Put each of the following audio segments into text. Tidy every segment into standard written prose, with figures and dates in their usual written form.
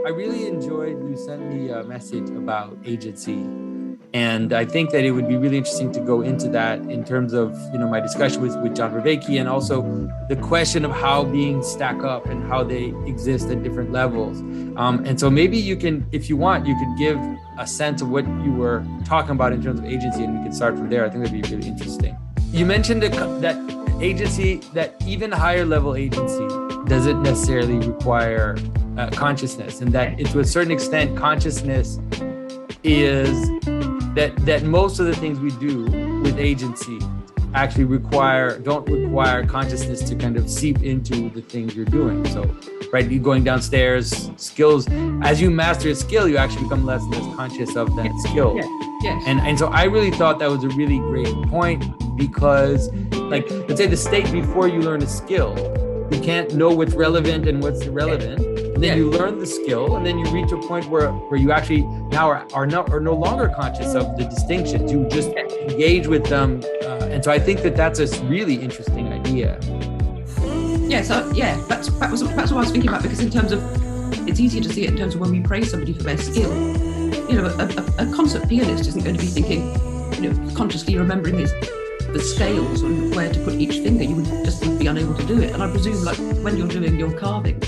I really enjoyed, you sent me a message about agency. And I think that it would be really interesting to go into that in terms of, my discussion with John Vervaeke, and also the question of how beings stack up and how they exist at different levels. And so maybe you can, if you want, you could give a sense of what you were talking about in terms of agency, and we can start from there. I think that'd be really interesting. You mentioned that agency, that even higher level agency doesn't necessarily require consciousness, and that to a certain extent, consciousness is that most of the things we do with agency actually don't require consciousness to kind of seep into the things you're doing. So, right, you going downstairs, skills, as you master a skill, you actually become less and less conscious of that skill. Yes. And so I really thought that was a really great point, because like, let's say the state before you learn a skill, you can't know what's relevant and what's irrelevant. And then you learn the skill, and then you reach a point where you actually now are no longer conscious of the distinctions. You just engage with them. And so I think that's a really interesting idea. Yeah, so that's what I was thinking about, because in terms of, it's easier to see it in terms of when we praise somebody for their skill. A concert pianist isn't going to be thinking, consciously remembering the scales and where to put each finger. You would just be unable to do it. And I presume, like, when you're doing your carving,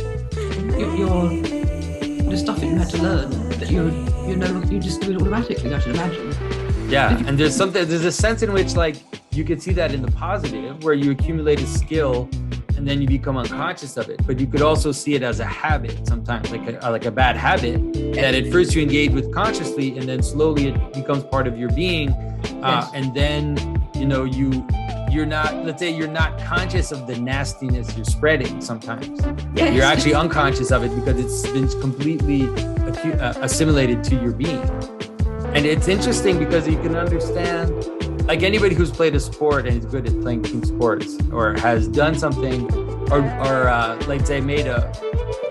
you're the stuff that you had to learn, that you just do it automatically, I should imagine. Yeah, and there's a sense in which, like, you could see that in the positive, where you accumulate a skill and then you become unconscious of it. But you could also see it as a habit sometimes, like a bad habit, that at first you engage with consciously, and then slowly it becomes part of your being. And then, you're not conscious of the nastiness you're spreading sometimes. Yes. You're actually unconscious of it because it's been completely assimilated to your being. And it's interesting because you can understand, like, anybody who's played a sport and is good at playing team sports, or has done something, or like, say,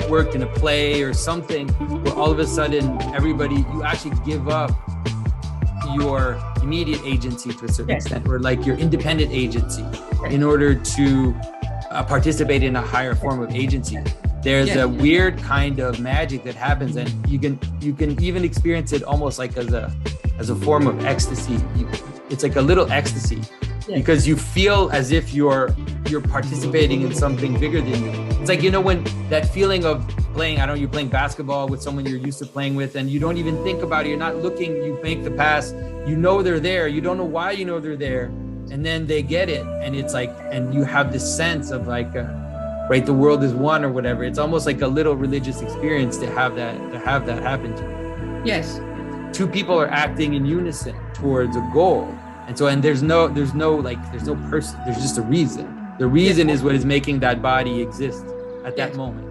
worked in a play or something, where all of a sudden you actually give up your immediate agency to a certain extent, or like your independent agency, in order to participate in a higher form of agency. There's a weird kind of magic that happens, and you can even experience it almost like as a form of ecstasy. It's like a little ecstasy, because you feel as if you're participating in something bigger than you. It's like, when that feeling of playing, you're playing basketball with someone you're used to playing with, and you don't even think about it. You're not looking, you make the pass, they're there. You don't know why they're there. And then they get it. And it's like, and you have this sense of like, right, the world is one or whatever. It's almost like a little religious experience to have that happen to you. Yes. Two people are acting in unison towards a goal. And so, and there's no person, there's just a reason. The reason is what is making that body exist at that moment.